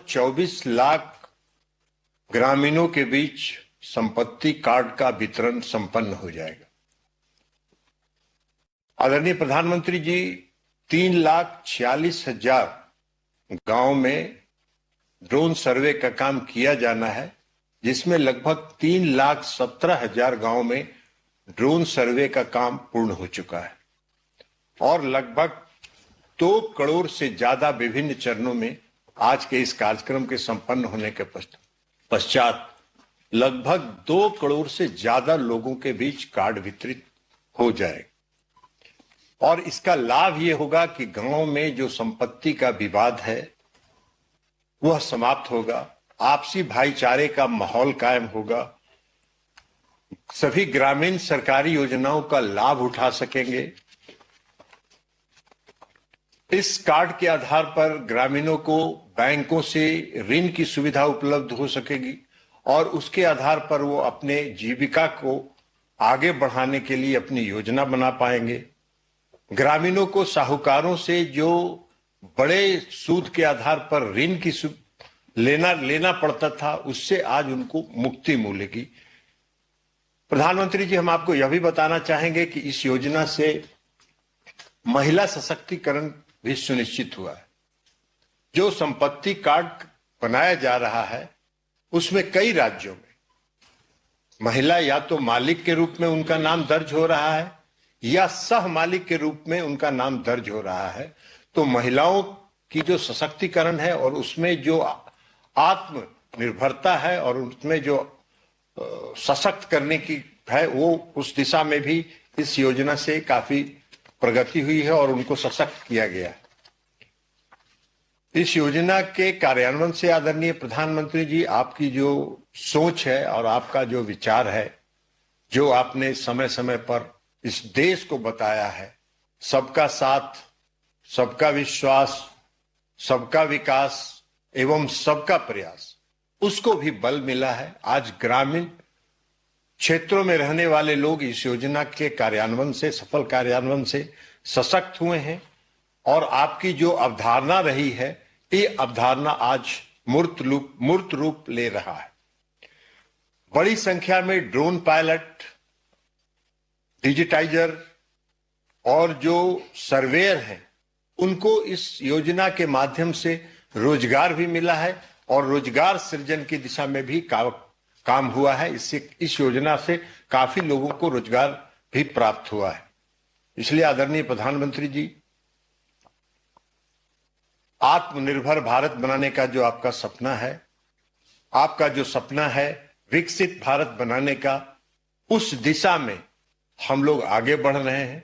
24 लाख ग्रामीणों के बीच संपत्ति कार्ड का वितरण संपन्न हो जाएगा। आदरणीय प्रधानमंत्री जी, 3,46,000 गांव में ड्रोन सर्वे का काम किया जाना है, जिसमें लगभग 3,17,000 गांव में ड्रोन सर्वे का काम पूर्ण हो चुका है और लगभग 2 करोड़ से ज्यादा विभिन्न चरणों में आज के इस कार्यक्रम के संपन्न होने के पश्चात लगभग 2 करोड़ से ज्यादा लोगों के बीच कार्ड वितरित हो जाएगा और इसका लाभ ये होगा कि गांव में जो संपत्ति का विवाद है वह समाप्त होगा, आपसी भाईचारे का माहौल कायम होगा, सभी ग्रामीण सरकारी योजनाओं का लाभ उठा सकेंगे। इस कार्ड के आधार पर ग्रामीणों को बैंकों से ऋण की सुविधा उपलब्ध हो सकेगी और उसके आधार पर वो अपने जीविका को आगे बढ़ाने के लिए अपनी योजना बना पाएंगे। ग्रामीणों को साहूकारों से जो बड़े सूद के आधार पर ऋण की लेना पड़ता था, उससे आज उनको मुक्ति मिलेगी। प्रधानमंत्री जी, हम आपको यह भी बताना चाहेंगे कि इस योजना से महिला सशक्तिकरण भी सुनिश्चित हुआ है। जो संपत्ति कार्ड बनाया जा रहा है उसमें कई राज्यों में महिला या तो मालिक के रूप में उनका नाम दर्ज हो रहा है या सह मालिक के रूप में उनका नाम दर्ज हो रहा है। तो महिलाओं की जो सशक्तिकरण है और उसमें जो आत्मनिर्भरता है और उसमें जो सशक्त करने की है, वो उस दिशा में भी इस योजना से काफी प्रगति हुई है और उनको सशक्त किया गया है। इस योजना के कार्यान्वयन से आदरणीय प्रधानमंत्री जी, आपकी जो सोच है और आपका जो विचार है, जो आपने समय समय पर इस देश को बताया है, सबका साथ, सबका विश्वास, सबका विकास एवं सबका प्रयास, उसको भी बल मिला है। आज ग्रामीण क्षेत्रों में रहने वाले लोग इस योजना के कार्यान्वयन से, सफल कार्यान्वयन से सशक्त हुए हैं और आपकी जो अवधारणा रही है, ये अवधारणा आज मूर्त रूप ले रहा है। बड़ी संख्या में ड्रोन पायलट, डिजिटाइजर और जो सर्वेयर हैं, उनको इस योजना के माध्यम से रोजगार भी मिला है और रोजगार सृजन की दिशा में भी काम हुआ है। इससे इस योजना से काफी लोगों को रोजगार भी प्राप्त हुआ है। इसलिए आदरणीय प्रधानमंत्री जी, आत्मनिर्भर भारत बनाने का जो आपका सपना है, आपका जो सपना है विकसित भारत बनाने का, उस दिशा में हम लोग आगे बढ़ रहे हैं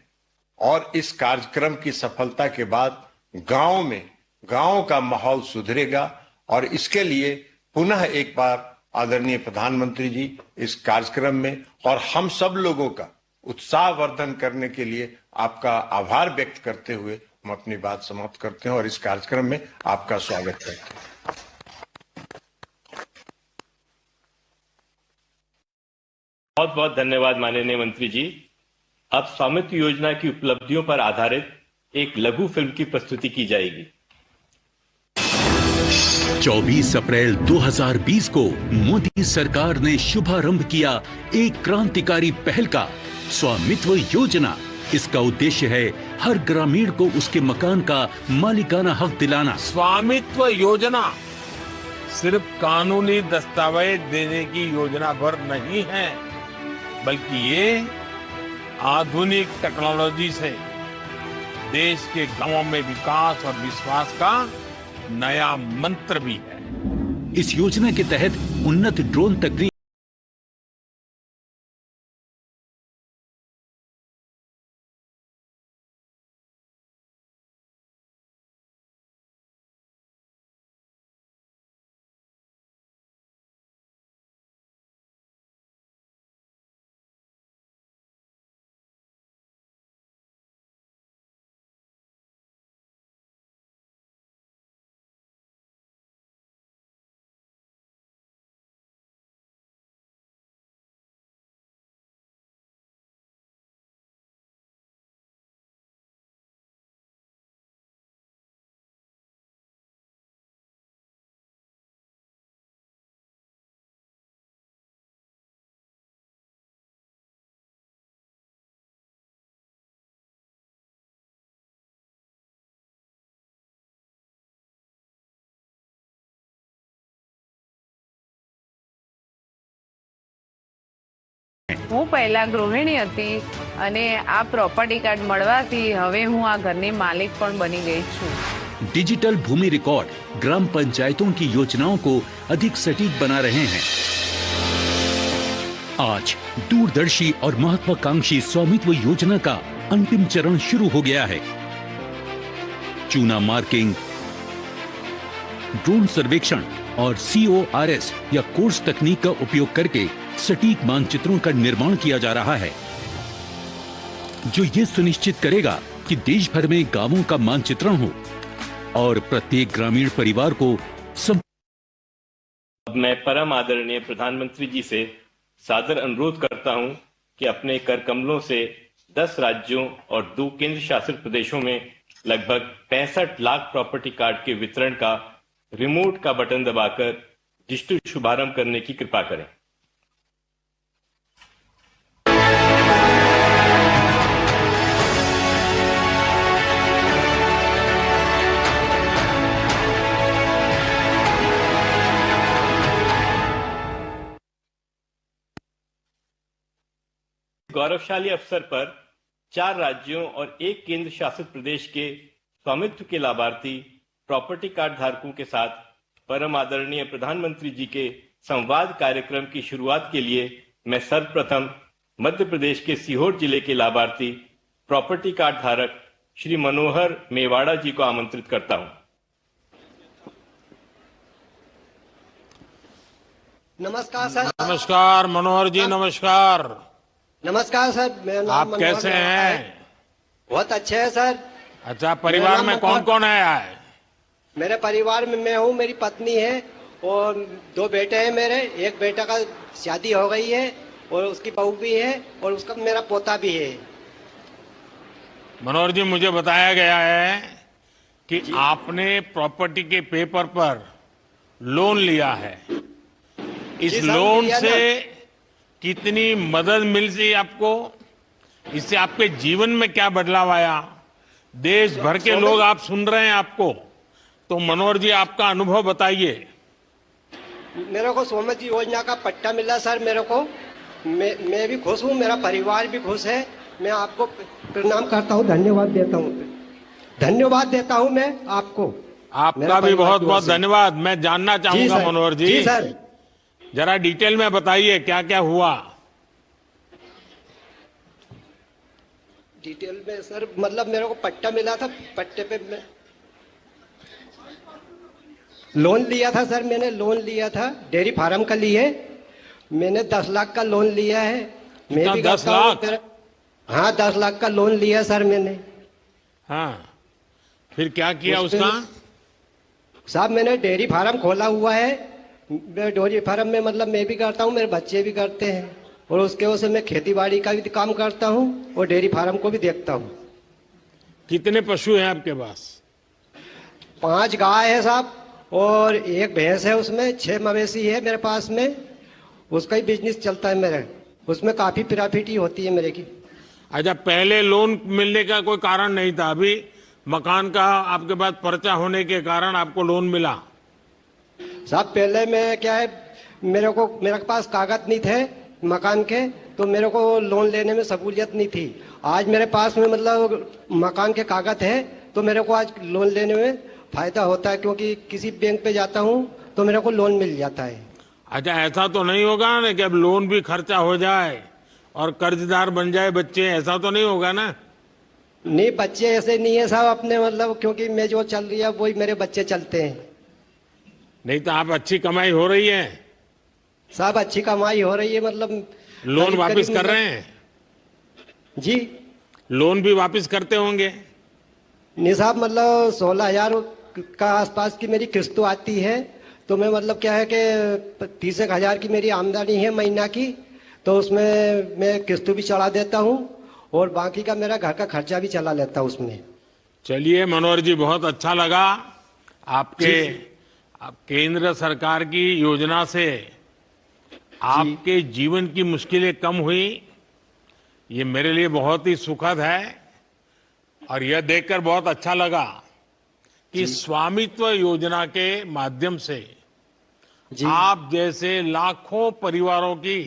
और इस कार्यक्रम की सफलता के बाद गांव का माहौल सुधरेगा और इसके लिए पुनः एक बार आदरणीय प्रधानमंत्री जी इस कार्यक्रम में और हम सब लोगों का उत्साहवर्धन करने के लिए आपका आभार व्यक्त करते हुए हम अपनी बात समाप्त करते हैं और इस कार्यक्रम में आपका स्वागत करते हैं। बहुत बहुत धन्यवाद माननीय मंत्री जी। अब स्वामित्व योजना की उपलब्धियों पर आधारित एक लघु फिल्म की प्रस्तुति की जाएगी। 24 अप्रैल 2020 को मोदी सरकार ने शुभारंभ किया एक क्रांतिकारी पहल का, स्वामित्व योजना। इसका उद्देश्य है हर ग्रामीण को उसके मकान का मालिकाना हक दिलाना। स्वामित्व योजना सिर्फ कानूनी दस्तावेज देने की योजना भर नहीं है, बल्कि ये आधुनिक टेक्नोलॉजी से देश के गांवों में विकास और विश्वास का नया मंत्र भी है। इस योजना के तहत उन्नत ड्रोन तकनीक હું પહેલા ગૃહિણી હતી અને આ પ્રોપર્ટી કાર્ડ મળવાથી હવે હું આ ઘરની માલિક પણ બની ગઈ છું. डिजिटल भूमि रिकॉर्ड ग्राम पंचायतों की योजनाओं को अधिक सटीक बना रहे हैं. आज दूरदर्शी और महत्वाकांक्षी स्वामित्व योजना का अंतिम चरण शुरू हो गया है. चूना मार्किंग, ड्रोन सर्वेक्षण और CORS या कोर्स तकनीक का उपयोग करके सटीक मानचित्रों का निर्माण किया जा रहा है, जो ये सुनिश्चित करेगा कि देश भर में गांवों का मानचित्रण हो और प्रत्येक ग्रामीण परिवार को अब मैं परम आदरणीय प्रधानमंत्री जी से सादर अनुरोध करता हूं कि अपने कर कमलों से 10 राज्यों और 2 केंद्र शासित प्रदेशों में लगभग 65 लाख प्रॉपर्टी कार्ड के वितरण का रिमोट का बटन दबाकर डिजिटल शुभारंभ करने की कृपा करें. गौरवशाली अवसर पर 4 राज्यों और 1 केंद्र शासित प्रदेश के स्वामित्व के लाभार्थी प्रॉपर्टी कार्ड धारकों के साथ परम आदरणीय प्रधानमंत्री जी के संवाद कार्यक्रम की शुरुआत के लिए मैं सर्वप्रथम मध्य प्रदेश के सीहोर जिले के लाभार्थी प्रॉपर्टी कार्ड धारक श्री मनोहर मेवाड़ा जी को आमंत्रित करता हूं. नमस्कार सर. नमस्कार मनोहर जी, नमस्कार. नमस्कार सर. मेरा नाम आप मनोहर कैसे मेवाड़ा हैं? है. बहुत अच्छे हैं सर. अच्छा, परिवार मेरा में नाम कौन कौन है? मेरे परिवार में मैं हूँ, मेरी पत्नी है और 2 बेटे हैं मेरे. एक बेटा का शादी हो गई है और उसकी बहू भी है और उसका मेरा पोता भी है. मनोहर जी, मुझे बताया गया है कि आपने प्रॉपर्टी के पेपर पर लोन लिया है. इस जी सर, लोन लिया से ना. कितनी मदद मिल सी आपको? इससे आपके जीवन में क्या बदलाव आया? देश भर के लोग आप सुन रहे हैं आपको, तो मनोहर जी आपका अनुभव बताइए. मेरे को स्वामित्व योजना का पट्टा मिला सर. मेरे को मैं भी खुश हूँ, मेरा परिवार भी खुश है. मैं आपको प्रणाम करता हूँ, धन्यवाद देता हूँ. धन्यवाद देता हूँ मैं आपको. आपका भी बहुत बहुत धन्यवाद. मैं जानना चाहूंगा मनोहर जी. जी सर. जरा डिटेल में बताइए क्या क्या हुआ. डिटेल में सर, मतलब मेरे को पट्टा मिला था. पट्टे पे मैं लोन लिया था सर. मैंने लोन लिया था डेयरी फार्म का लिए. मैंने 10 लाख का लोन लिया है. मैं भी 10 लाख? हाँ, 10 लाख का लोन लिया सर मैंने. हाँ, फिर क्या किया उसका? साहब मैंने डेयरी फार्म खोला हुआ है. मैं डेयरी फार्म में मतलब मैं भी करता हूँ, मेरे बच्चे भी करते हैं और उसके वजह से मैं खेती बाड़ी का भी काम करता हूँ और डेयरी फार्म को भी देखता हूँ. कितने पशु हैं आपके पास? 5 गाय है साहब और 1 भैंस है. उसमें 6 मवेशी है मेरे पास में. उसका ही बिजनेस चलता है मेरे. उसमें काफी प्रॉफिट ही होती है मेरे की. अच्छा, पहले लोन मिलने का कोई कारण नहीं था, अभी मकान का आपके पास पर्चा होने के कारण आपको लोन मिला? साहब पहले मैं क्या है, मेरे पास कागज नहीं थे मकान के, तो मेरे को लोन लेने में सहूलियत नहीं थी. आज मेरे पास में मतलब मकान के कागज है तो मेरे को आज लोन लेने में फायदा होता है, क्योंकि किसी बैंक पे जाता हूँ तो मेरे को लोन मिल जाता है. अच्छा, ऐसा तो नहीं होगा ना कि अब लोन भी खर्चा हो जाए और कर्जदार बन जाए बच्चे? ऐसा तो नहीं होगा ना? नहीं, बच्चे ऐसे नहीं है साहब अपने, मतलब क्योंकि मैं जो चल रही है वही मेरे बच्चे चलते हैं. नहीं तो आप अच्छी कमाई हो रही है? साहब अच्छी कमाई हो रही है, मतलब लोन वापस कर रहे हैं? जी. लोन भी वापस करते होंगे? नहीं साहब, मतलब 16,000 का आसपास की मेरी किस्त आती है. तो मैं मतलब क्या है कि 30,000 की मेरी आमदनी है महीना की, तो उसमें मैं किस्त भी चढ़ा देता हूँ और बाकी का मेरा घर का खर्चा भी चला लेता हूँ उसमें. चलिए मनोहर जी, बहुत अच्छा लगा. आपके केंद्र सरकार की योजना से आपके जीवन की मुश्किलें कम हुई, ये मेरे लिए बहुत ही सुखद है. और यह देखकर बहुत अच्छा लगा कि स्वामित्व योजना के माध्यम से आप जैसे लाखों परिवारों की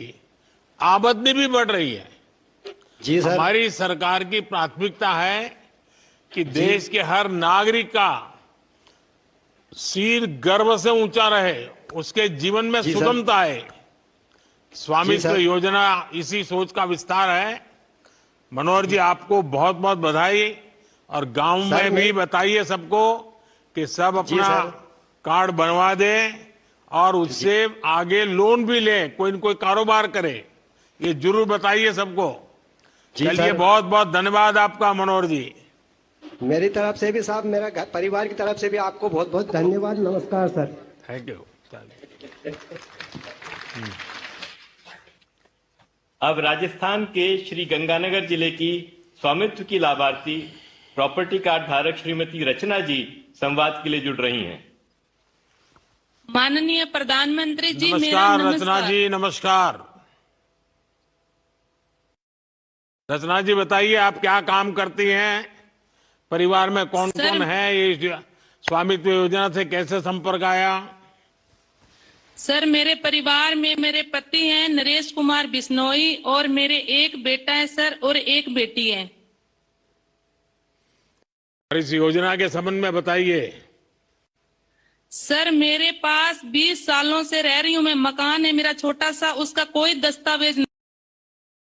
आमदनी भी बढ़ रही है। जी सर। हमारी सरकार की प्राथमिकता है कि देश के हर नागरिक का सिर गर्व से ऊंचा रहे, उसके जीवन में जी सर। सुगमता आए। जी स्वामित्व सर। योजना इसी सोच का विस्तार है। मनोहर जी, आपको बहुत बहुत बधाई। और गांव सर, में भी बताइए सबको कि सब जी अपना सर। कार्ड बनवा दें और उससे आगे लोन भी लें, कोई न कोई कारोबार करे। ये जरूर बताइए सबको। जी चलिए, सर। बहुत बहुत धन्यवाद आपका मनोहर जी। मेरी तरफ से भी साहब, मेरा परिवार की तरफ से भी आपको बहुत बहुत धन्यवाद। नमस्कार सर। Thank you. अब राजस्थान के श्री गंगानगर जिले की स्वामित्व की लाभार्थी प्रॉपर्टी कार्ड धारक श्रीमती रचना जी संवाद के लिए जुड़ रही हैं। माननीय प्रधानमंत्री जी, मेरा नमस्कार रचना नमस्कार। जी, नमस्कार। रचना जी, बताइए आप क्या काम करती हैं, परिवार में कौन सर- कौन है, ये स्वामित्व योजना से कैसे संपर्क आया? सर, मेरे परिवार में मेरे पति हैं नरेश कुमार बिश्नोई और मेरे एक बेटा है सर और एक बेटी है। और इस योजना के संबंध में बताइए। सर, मेरे पास 20 सालों से रह रही हूँ मैं। मकान है मेरा छोटा सा, उसका कोई दस्तावेज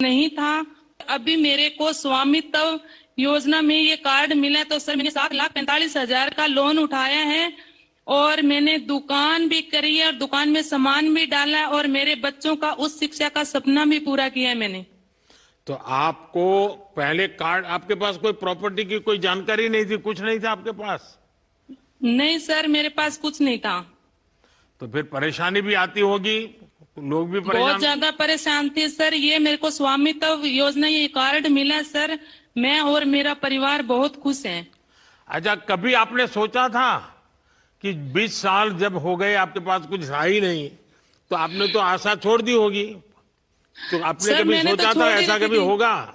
नहीं था। अभी मेरे को स्वामित्व योजना में ये कार्ड मिला, तो सर मैंने 7,45,000 का लोन उठाया है और मैंने दुकान भी करी है और दुकान में सामान भी डाला है और मेरे बच्चों का उस शिक्षा का सपना भी पूरा किया है मैंने। तो आपको पहले कार्ड, आपके पास कोई प्रॉपर्टी की कोई जानकारी नहीं थी, कुछ नहीं था आपके पास? नहीं सर, मेरे पास कुछ नहीं था। तो फिर परेशानी भी आती होगी, लोग भी बहुत परेशान। ज्यादा परेशान थी सर। ये मेरे को स्वामित्व योजना ये कार्ड मिला सर, मैं और मेरा परिवार बहुत खुश हैं। अच्छा, कभी आपने सोचा था कि 20 साल जब हो गए आपके पास कुछ रहा ही नहीं, तो आपने तो आशा छोड़ दी होगी? तो आपने सर, कभी मैंने तो सोचा था छोड़ ही ऐसा रखी कभी थी। होगा?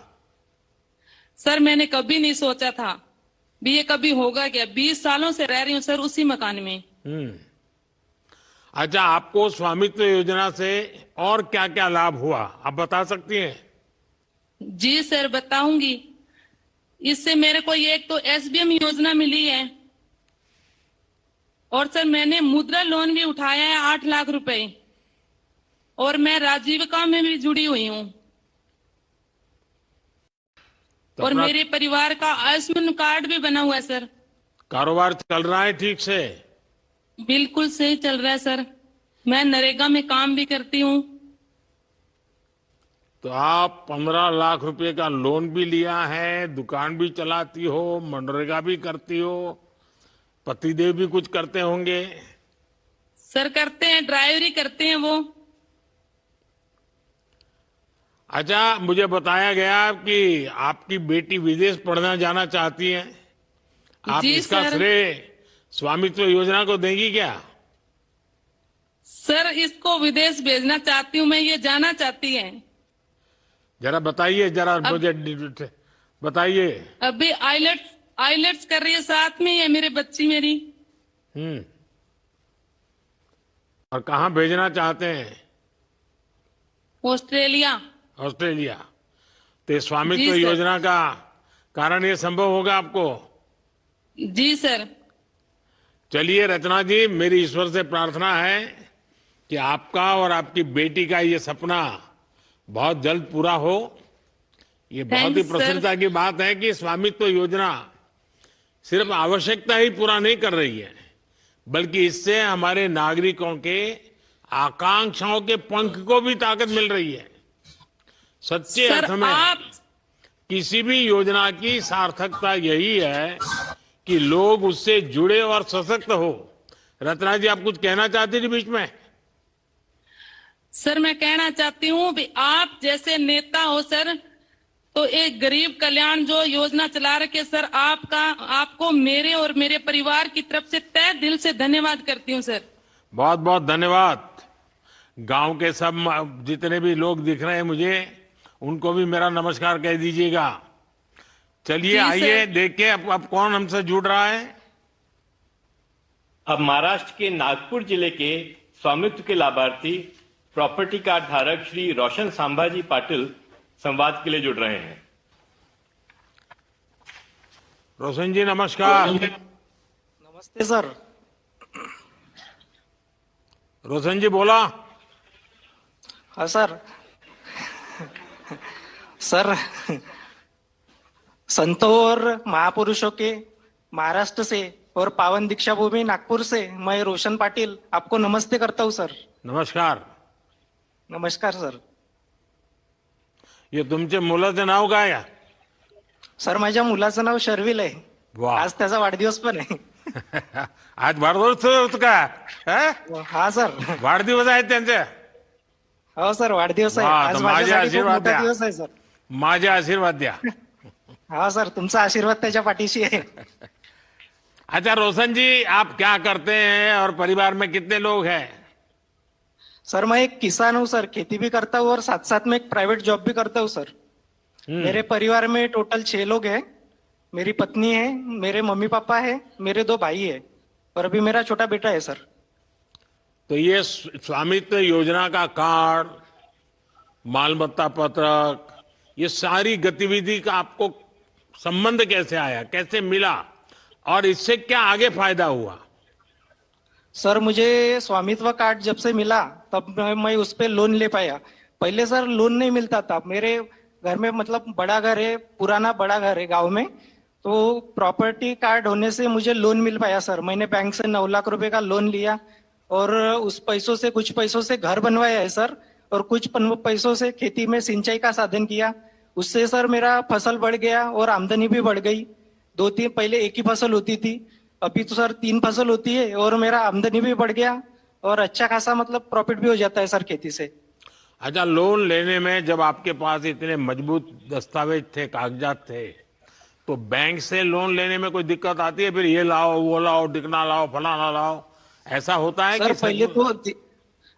सर, मैंने कभी नहीं सोचा था भी ये कभी होगा क्या। 20 सालों से रह रही हूँ सर उसी मकान में। अच्छा, आपको स्वामित्व योजना से और क्या क्या लाभ हुआ, आप बता सकती हैं? जी सर, बताऊंगी। इससे मेरे को ये एक तो SBM योजना मिली है और सर मैंने मुद्रा लोन भी उठाया है 8 लाख रुपए और मैं राजीविका में भी जुड़ी हुई हूँ। तो और अपना मेरे परिवार का आयुष्मान कार्ड भी बना हुआ है सर। कारोबार चल रहा है ठीक से? बिल्कुल सही चल रहा है सर। मैं नरेगा में काम भी करती हूँ। तो आप 15 लाख रुपए का लोन भी लिया है, दुकान भी चलाती हो, मनरेगा भी करती हो, पतिदेव भी कुछ करते होंगे? सर करते हैं, ड्राइवरी करते हैं वो। अच्छा, मुझे बताया गया कि आपकी बेटी विदेश पढ़ना जाना चाहती है, आप जी इसका सर। श्रेय स्वामित्व योजना को देंगी क्या? सर, इसको विदेश भेजना चाहती हूँ मैं, ये जाना चाहती है। जरा बताइए, जरा मुझे बताइए। अभी आइलेट्स कर रही है, साथ में ही है मेरे बच्ची मेरी। और कहाँ भेजना चाहते हैं? ऑस्ट्रेलिया। ऑस्ट्रेलिया। तो ये स्वामित्व जी सर। योजना का कारण ये संभव होगा आपको? जी सर। चलिए रचना जी, मेरी ईश्वर से प्रार्थना है कि आपका और आपकी बेटी का ये सपना बहुत जल्द पूरा हो। ये बहुत ही Thanks, sir. प्रसन्नता की बात है कि स्वामित्व योजना सिर्फ आवश्यकता ही पूरा नहीं कर रही है, बल्कि इससे हमारे नागरिकों के आकांक्षाओं के पंख को भी ताकत मिल रही है। सच्चे सर, अर्थ में आप किसी भी योजना की सार्थकता यही है कि लोग उससे जुड़े और सशक्त हो। रत्ना जी, आप कुछ कहना चाहती थी बीच में? सर, मैं कहना चाहती हूँ भी आप जैसे नेता हो सर, तो एक गरीब कल्याण जो योजना चला रखे सर, आपको मेरे और मेरे परिवार की तरफ से तहे दिल से धन्यवाद करती हूँ सर। बहुत बहुत धन्यवाद। गांव के सब जितने भी लोग दिख रहे हैं मुझे, उनको भी मेरा नमस्कार कह दीजिएगा। चलिए जी, आइए सर। देखिए अब कौन हमसे जुड़ रहा है। अब महाराष्ट्र के नागपुर जिले के स्वामित्व के लाभार्थी प्रॉपर्टी कार्ड धारक श्री रोशन सांभाजी पाटिल संवाद के लिए जुड़ रहे हैं। रोशन जी नमस्कार। नमस्ते सर। रोशन जी बोला। हाँ सर। सर, संतों और महापुरुषों के महाराष्ट्र से और पावन दीक्षा भूमि नागपुर से मैं रोशन पाटिल आपको नमस्ते करता हूँ सर। नमस्कार। नमस्कार सर। हे तुमचे मुलाचं नाव काय आहे? सर, माझ्या मुलाचं नाव शर्विल आहे. वा. आज त्याचा वाढदिवस पण आहे. आज वाढदिवस होत का? हा सर. वाढदिवस आहे त्यांचे? हो सर, वाढदिवस आहे. वा, आज तर माझे माझ्यासाठी खूप आशीर्वाद मोठा द्या. दिवस आहे सर. माझे आशीर्वाद द्या. हाँ सर, तुमचा आशीर्वाद त्याच्या पाठीशी है। अच्छा रोशन जी, आप क्या करते हैं और परिवार में कितने लोग हैं? सर, मैं एक किसान हूँ सर, खेती भी करता हूँ और साथ साथ में एक प्राइवेट जॉब भी करता हूँ सर। मेरे परिवार में टोटल 6 लोग हैं। मेरी पत्नी है, मेरे मम्मी पापा है, मेरे 2 भाई है और अभी मेरा छोटा बेटा है सर। तो ये स्वामित्व योजना का कार्ड, मालमत्ता पत्रक, ये सारी गतिविधि का आपको संबंध कैसे आया, कैसे मिला और इससे क्या आगे फायदा हुआ? सर, मुझे स्वामित्व कार्ड जब से मिला तब मैं उस पे लोन ले पाया। पहले सर लोन नहीं मिलता था। मेरे घर में मतलब बड़ा घर है, पुराना बड़ा घर है गांव में, तो प्रॉपर्टी कार्ड होने से मुझे लोन मिल पाया सर। मैंने बैंक से 9 लाख रुपए का लोन लिया और उस पैसों से कुछ पैसों से घर बनवाया है सर, और कुछ पैसों से खेती में सिंचाई का साधन किया। उससे सर मेरा फसल बढ़ गया और आमदनी भी बढ़ गई। 2-3 पहले एक ही फसल होती थी, अभी तो सर 3 फसल होती है और मेरा आमदनी भी बढ़ गया और अच्छा खासा मतलब प्रॉफिट भी हो जाता है सर खेती से। अच्छा, लोन लेने में जब आपके पास इतने मजबूत दस्तावेज थे, कागजात थे, तो बैंक से लोन लेने में कोई दिक्कत आती है? फिर ये लाओ, वो लाओ, दिखना लाओ, फलाना लाओ, ऐसा होता है? सर पहले तो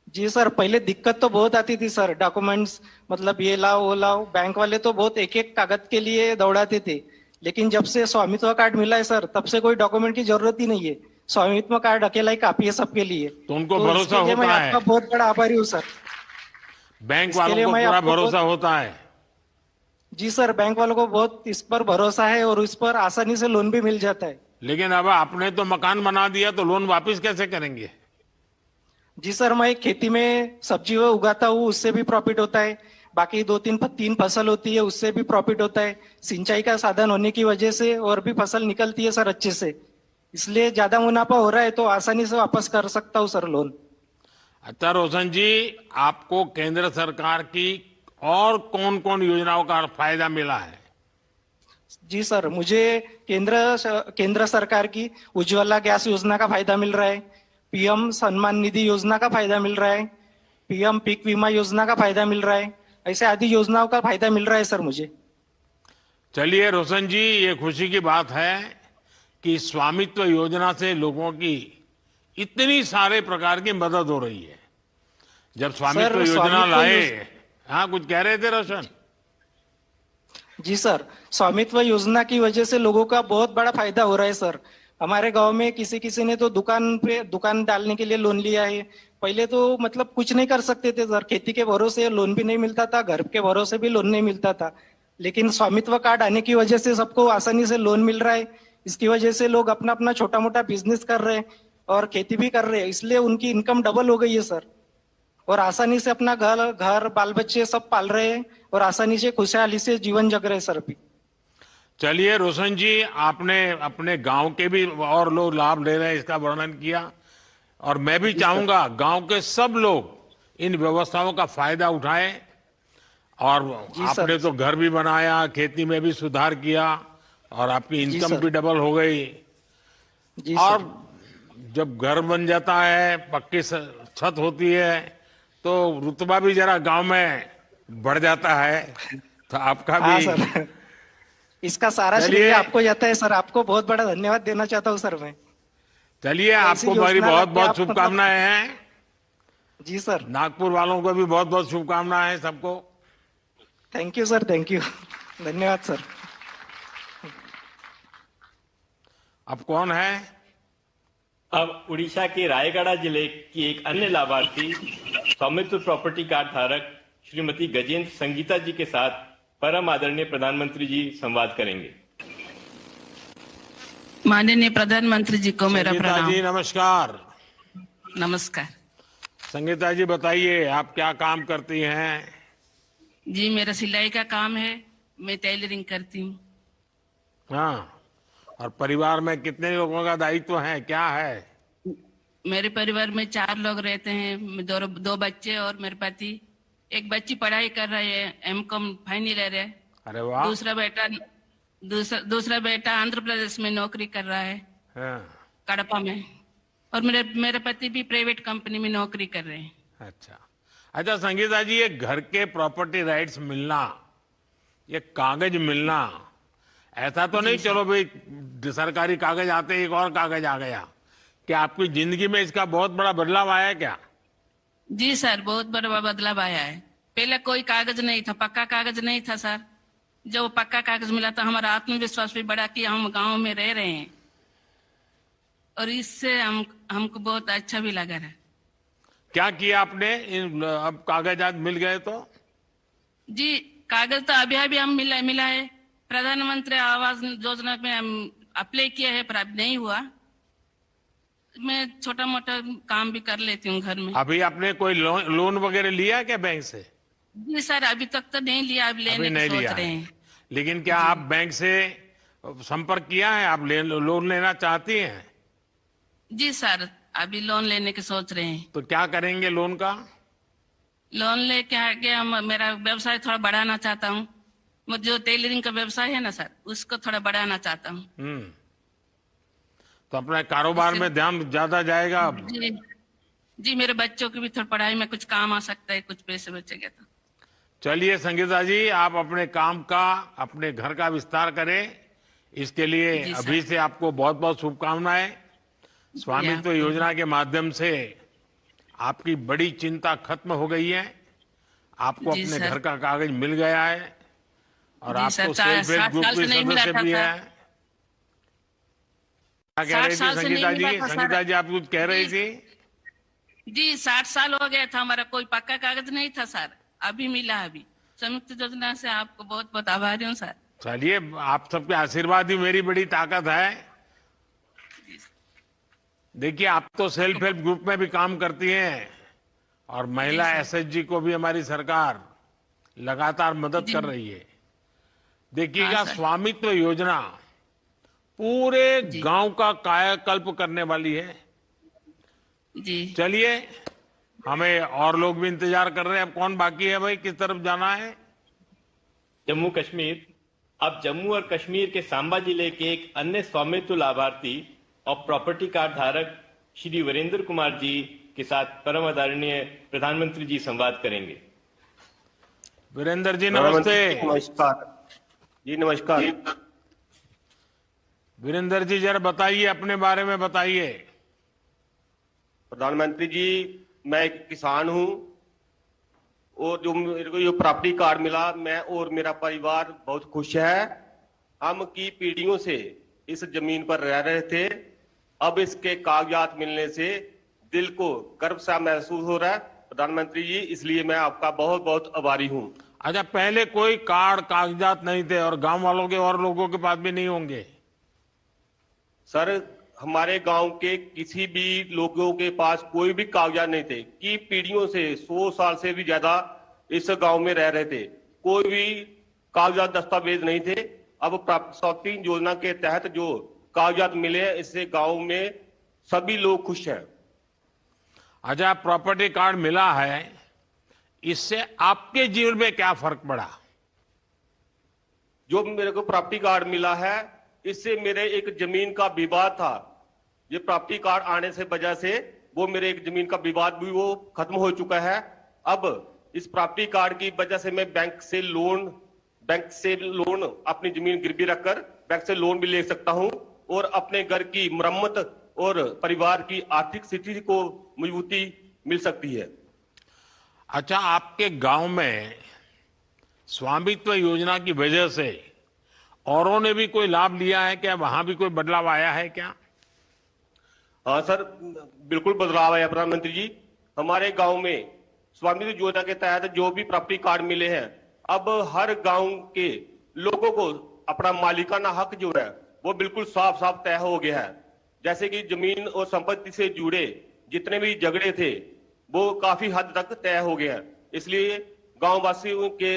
जी सर, पहले दिक्कत तो बहुत आती थी सर। डॉक्यूमेंट्स मतलब ये लाओ वो लाओ, बैंक वाले तो बहुत एक एक कागज के लिए दौड़ाते थे। लेकिन जब से स्वामित्व कार्ड मिला है सर, तब से कोई डॉक्यूमेंट की जरूरत ही नहीं है। स्वामित्व कार्ड अकेला ही काफी है सबके लिए। तो उनको भरोसा होता मैं है? आपका बहुत बड़ा आभारी हूँ सर। बैंक वालों को पूरा भरोसा होता है? जी सर, बैंक वालों को बहुत इस पर भरोसा है और इस पर आसानी से लोन भी मिल जाता है। लेकिन अब आपने तो मकान बना दिया, तो लोन वापस कैसे करेंगे? जी सर, मैं खेती में सब्जी उगाता हूँ, उससे भी प्रॉफिट होता है। बाकी 2-3 फसल होती है, उससे भी प्रॉफिट होता है। सिंचाई का साधन होने की वजह से और भी फसल निकलती है सर अच्छे से, इसलिए ज्यादा मुनाफा हो रहा है तो आसानी से वापस कर सकता हूँ सर लोन। अच्छा रोशन जी, आपको केंद्र सरकार की और कौन कौन योजनाओं का फायदा मिला है? जी सर, मुझे केंद्र सरकार की उज्ज्वला गैस योजना का फायदा मिल रहा है, पीएम सम्मान निधि योजना का फायदा मिल रहा है, पीएम पीक बीमा योजना का फायदा मिल रहा है। ऐसे आदि योजनाओं का फायदा मिल रहा है सर मुझे। चलिए रोशन जी, ये खुशी की बात है कि स्वामित्व योजना से लोगों की इतनी सारे प्रकार की मदद हो रही है। जब स्वामित्व योजना लाए, हाँ कुछ कह रहे थे रोशन? जी सर, स्वामित्व योजना की वजह से लोगों का बहुत बड़ा फायदा हो रहा है सर। हमारे गांव में किसी ने तो दुकान डालने के लिए लोन लिया है। पहले तो मतलब कुछ नहीं कर सकते थे सर, खेती के भरोसे लोन भी नहीं मिलता था, घर के भरोसे भी लोन नहीं मिलता था। लेकिन स्वामित्व कार्ड आने की वजह से सबको आसानी से लोन मिल रहा है। इसकी वजह से लोग अपना अपना छोटा मोटा बिजनेस कर रहे हैं और खेती भी कर रहे हैं, इसलिए उनकी इनकम डबल हो गई है सर। और आसानी से अपना घर बाल बच्चे सब पाल रहे हैं और आसानी से खुशहाली से जीवन जग रहे हैं सर अभी। चलिए रोशन जी, आपने अपने गांव के भी और लोग लाभ ले रहे हैं, इसका वर्णन किया, और मैं भी चाहूंगा गांव के सब लोग इन व्यवस्थाओं का फायदा उठाएं। और आपने तो घर भी बनाया, खेती में भी सुधार किया और आपकी इनकम भी डबल हो गई। और जब घर बन जाता है, पक्की छत होती है, तो रुतबा भी जरा गांव में बढ़ जाता है। तो आपका भी सर, इसका सारा श्रेय आपको जाता है सर। आपको बहुत बड़ा धन्यवाद देना चाहता हूँ सर मैं। चलिए, आपको मेरी बहुत बहुत शुभकामनाएं हैं। जी सर, नागपुर वालों को भी बहुत बहुत शुभकामनाएं हैं सबको। Thank you sir, thank you, धन्यवाद सर। अब कौन है? अब उड़ीसा के रायगढ़ जिले की एक अन्य लाभार्थी स्वामित्व प्रॉपर्टी कार्ड धारक श्रीमती गजेंद्र संगीता जी के साथ परम आदरणीय प्रधानमंत्री जी संवाद करेंगे। माननीय प्रधानमंत्री जी को मेरा संगीता प्रणाम। जी नमस्कार। नमस्कार संगीता जी बताइए, आप क्या काम करती हैं? जी, मेरा सिलाई का काम है, मैं टेलरिंग करती हूँ। हाँ, और परिवार में कितने लोगों का दायित्व है, क्या है? मेरे परिवार में 4 लोग रहते हैं, दो बच्चे और मेरे पति। एक बच्ची पढ़ाई कर रही है, M.Com फाइनल ईयर है। अरे वाह। दूसरा बेटा आंध्र प्रदेश में नौकरी कर रहा है, हाँ, कड़पा में। और मेरे पति भी प्राइवेट कंपनी में नौकरी कर रहे हैं। अच्छा संगीता जी, ये घर के प्रॉपर्टी राइट्स मिलना, ये कागज मिलना, ऐसा तो नहीं चलो भाई सरकारी कागज आते एक और कागज आ गया? क्या आपकी जिंदगी में इसका बहुत बड़ा बदलाव आया है क्या? जी सर, बहुत बड़ा बदलाव आया है। पहले कोई कागज नहीं था, पक्का कागज नहीं था सर। जब पक्का कागज मिला तो हमारा आत्मविश्वास भी बढ़ा कि हम गांव में रह रहे हैं, और इससे हमको बहुत अच्छा भी लगा है। क्या किया आपने अब कागजात मिल गए तो? जी, कागज तो अभी हम मिला है। प्रधानमंत्री आवास योजना में हम अप्लाई किया है, पर अब नहीं हुआ। मैं छोटा मोटा काम भी कर लेती हूँ घर में। अभी आपने कोई लोन वगैरह लिया क्या बैंक से? जी सर, अभी तक तो नहीं लिया, अब लेने की सोच रहे हैं। लेकिन क्या आप बैंक से संपर्क किया है? आप लोन लेना चाहती हैं? जी सर, अभी लोन लेने की सोच रहे हैं। तो क्या करेंगे लोन का? लोन लेके आगे हम मेरा व्यवसाय थोड़ा बढ़ाना चाहता हूँ। मुझे जो टेलरिंग का व्यवसाय है ना सर, उसको थोड़ा बढ़ाना चाहता हूँ। तो अपने कारोबार में ध्यान ज्यादा जाएगा अब? जी, मेरे बच्चों की भी थोड़ी पढ़ाई में कुछ काम आ सकता है, कुछ पैसे बचेंगे तो। चलिए संगीता जी, आप अपने काम का, अपने घर का विस्तार करें। इसके लिए अभी से आपको बहुत बहुत शुभकामनाएं। स्वामित्व योजना के माध्यम से आपकी बड़ी चिंता खत्म हो गई है। आपको अपने घर का कागज मिल गया है, और आपको सेल्फ हेल्प ग्रुप के सदस्य भी है। क्या कह रही थी संगीता जी? संगीता जी आप कुछ कह रही थी? जी, 60 साल हो गया था, हमारा कोई पक्का कागज नहीं था सर, अभी मिला। अभी संयुक्त योजना से आपको बहुत बहुत आभारी हूँ सर। चलिए, आप सबके आशीर्वाद ही मेरी बड़ी ताकत है। देखिए, आप तो सेल्फ हेल्प ग्रुप में भी काम करती हैं, और महिला SHG को भी हमारी सरकार लगातार मदद कर रही है। देखिएगा, स्वामित्व योजना पूरे गांव का कायाकल्प करने वाली है। जी, चलिए, हमें और लोग भी इंतजार कर रहे हैं। अब कौन बाकी है भाई, किस तरफ जाना है? जम्मू कश्मीर। अब जम्मू और कश्मीर के सांबा जिले के एक अन्य स्वामित्व लाभार्थी और प्रॉपर्टी कार्ड धारक श्री वीरेंद्र कुमार जी के साथ परम आदरणीय प्रधानमंत्री जी संवाद करेंगे। वीरेंद्र जी नमस्ते। नमस्कार जी। नमस्कार वीरेंद्र जी, जरा बताइए, अपने बारे में बताइए। प्रधानमंत्री जी, मैं एक किसान हूं, और जो मेरे को ये प्रॉपर्टी कार्ड मिला, मैं और मेरा परिवार बहुत खुश है। हम की पीढ़ियों से इस जमीन पर रह रहे थे, अब इसके कागजात मिलने से दिल को गर्व सा महसूस हो रहा है प्रधानमंत्री जी, इसलिए मैं आपका बहुत बहुत आभारी हूं। अच्छा, पहले कोई कार्ड कागजात नहीं थे, और गांव वालों के और लोगों के पास भी नहीं होंगे? सर, हमारे गांव के किसी भी लोगों के पास कोई भी कागजात नहीं थे, कि पीढ़ियों से 100 साल से भी ज्यादा इस गांव में रह रहे थे, कोई भी कागजात दस्तावेज नहीं थे। अब प्राप्ति योजना के तहत जो कागजात मिले हैं, इससे गांव में सभी लोग खुश हैं। अच्छा, प्रॉपर्टी कार्ड मिला है, इससे आपके जीवन में क्या फर्क पड़ा? जो मेरे को प्रॉपर्टी कार्ड मिला है, इससे मेरे एक जमीन का विवाद था, ये प्रॉपर्टी कार्ड आने से वजह से वो मेरे एक जमीन का विवाद भी वो खत्म हो चुका है। अब इस प्रॉपर्टी कार्ड की वजह से मैं बैंक से लोन अपनी जमीन गिरवी रखकर बैंक से लोन भी ले सकता हूं, और अपने घर की मरम्मत और परिवार की आर्थिक स्थिति को मजबूती मिल सकती है। अच्छा, आपके गांव में स्वामित्व योजना की वजह से औरों ने भी कोई लाभ लिया है क्या? वहां भी कोई बदलाव आया है क्या? हाँ सर, बिल्कुल बदलाव आया प्रधानमंत्री जी। हमारे गांव में स्वामित्व योजना के तहत जो भी प्रॉपर्टी कार्ड मिले हैं, अब हर गांव के लोगों को अपना मालिकाना हक जो है वो बिल्कुल साफ साफ तय हो गया है। जैसे कि जमीन और संपत्ति से जुड़े जितने भी झगड़े थे वो काफी हद तक तय हो गए हैं। इसलिए गांव वासियों के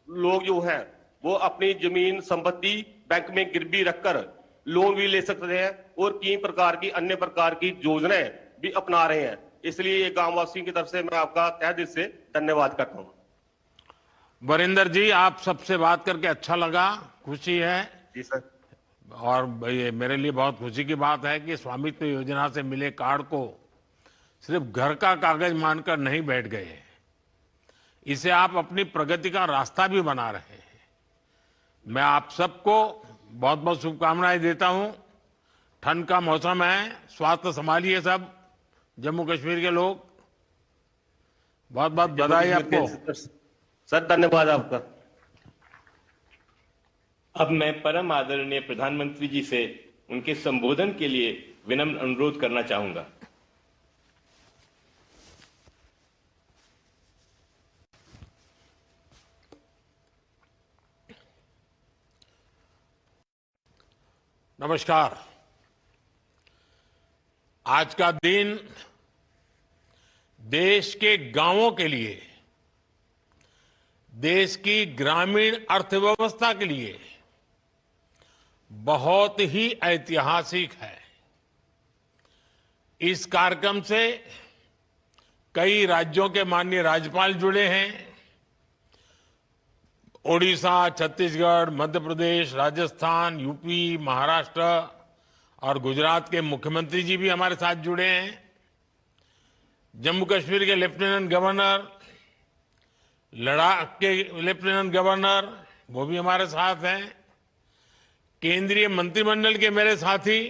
लोग जो हैं वो अपनी जमीन संपत्ति बैंक में गिरवी रखकर लोन भी ले सकते हैं और कई प्रकार की अन्य प्रकार की योजनाएं भी अपना रहे हैं। इसलिए ये गांव वासियों की तरफ से मैं आपका तहे दिल से धन्यवाद करता हूं। वरिंदर जी, आप सबसे बात करके अच्छा लगा, खुशी है। जी सर। और ये मेरे लिए बहुत खुशी की बात है कि स्वामित्व योजना से मिले कार्ड को सिर्फ घर का कागज मानकर नहीं बैठ गए, इसे आप अपनी प्रगति का रास्ता भी बना रहे हैं। मैं आप सबको बहुत बहुत शुभकामनाएं देता हूं। ठंड का मौसम है, स्वास्थ्य संभालिए सब जम्मू कश्मीर के लोग। बहुत बहुत बधाई आपको सर, धन्यवाद आपका। अब मैं परम आदरणीय प्रधानमंत्री जी से उनके संबोधन के लिए विनम्र अनुरोध करना चाहूंगा। नमस्कार। आज का दिन देश के गांवों के लिए, देश की ग्रामीण अर्थव्यवस्था के लिए बहुत ही ऐतिहासिक है। इस कार्यक्रम से कई राज्यों के माननीय राज्यपाल जुड़े हैं। ओडिशा, छत्तीसगढ़, मध्य प्रदेश, राजस्थान, यूपी, महाराष्ट्र और गुजरात के मुख्यमंत्री जी भी हमारे साथ जुड़े हैं। जम्मू कश्मीर के लेफ्टिनेंट गवर्नर, लद्दाख के लेफ्टिनेंट गवर्नर, वो भी हमारे साथ हैं। केंद्रीय मंत्रिमंडल के मेरे साथी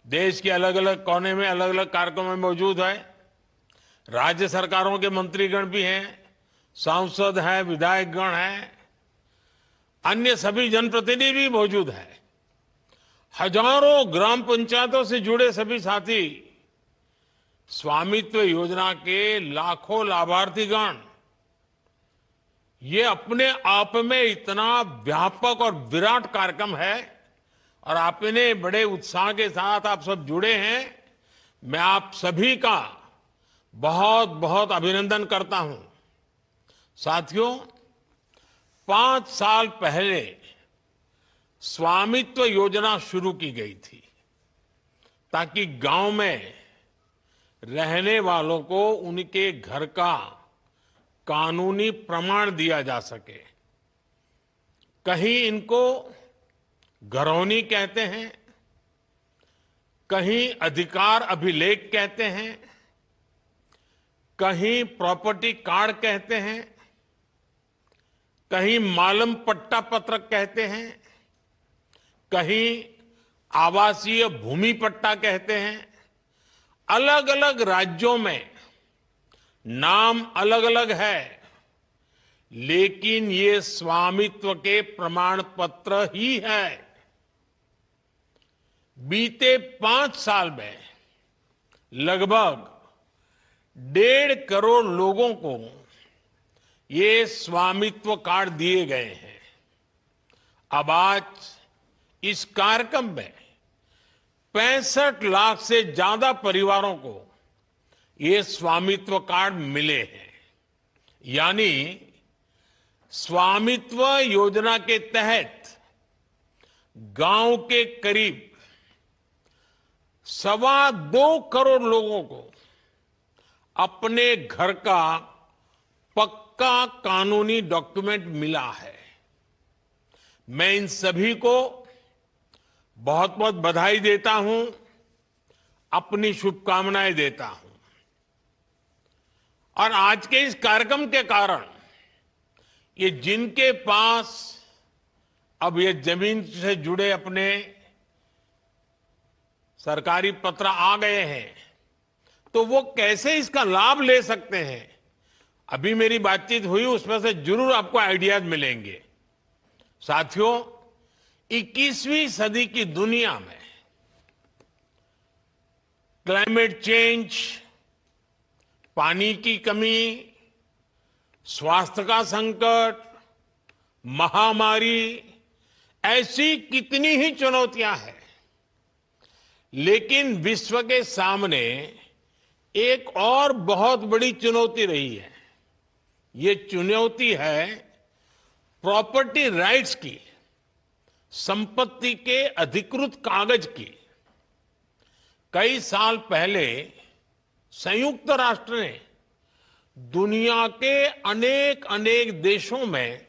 देश के अलग अलग कोने में अलग अलग कार्यक्रमों में मौजूद है। राज्य सरकारों के मंत्रीगण भी हैं, सांसद हैं, विधायकगण हैं, अन्य सभी जनप्रतिनिधि भी मौजूद हैं। हजारों ग्राम पंचायतों से जुड़े सभी साथी, स्वामित्व योजना के लाखों लाभार्थीगण, ये अपने आप में इतना व्यापक और विराट कार्यक्रम है और आपने बड़े उत्साह के साथ आप सब जुड़े हैं। मैं आप सभी का बहुत बहुत अभिनंदन करता हूं। साथियों, 5 साल पहले स्वामित्व योजना शुरू की गई थी ताकि गांव में रहने वालों को उनके घर का कानूनी प्रमाण दिया जा सके। कहीं इनको घरौनी कहते हैं, कहीं अधिकार अभिलेख कहते हैं, कहीं प्रॉपर्टी कार्ड कहते हैं, कहीं मालम पट्टा पत्रक कहते हैं, कहीं आवासीय भूमि पट्टा कहते हैं। अलग अलग राज्यों में नाम अलग अलग है, लेकिन ये स्वामित्व के प्रमाण पत्र ही है। बीते 5 साल में लगभग 1.5 करोड़ लोगों को ये स्वामित्व कार्ड दिए गए हैं। अब आज इस कार्यक्रम में 65 लाख से ज्यादा परिवारों को ये स्वामित्व कार्ड मिले हैं। यानी स्वामित्व योजना के तहत गांव के करीब 2.25 करोड़ लोगों को अपने घर का पक्का कानूनी डॉक्यूमेंट मिला है। मैं इन सभी को बहुत बहुत बधाई देता हूं, अपनी शुभकामनाएं देता हूं। और आज के इस कार्यक्रम के कारण ये जिनके पास अब ये जमीन से जुड़े अपने सरकारी पत्र आ गए हैं, तो वो कैसे इसका लाभ ले सकते हैं, अभी मेरी बातचीत हुई, उसमें से जरूर आपको आइडियाज मिलेंगे। साथियों, 21वीं सदी की दुनिया में क्लाइमेट चेंज, पानी की कमी, स्वास्थ्य का संकट, महामारी, ऐसी कितनी ही चुनौतियां हैं, लेकिन विश्व के सामने एक और बहुत बड़ी चुनौती रही है। ये चुनौती है प्रॉपर्टी राइट्स की, संपत्ति के अधिकृत कागज की। कई साल पहले संयुक्त राष्ट्र ने दुनिया के अनेक अनेक देशों में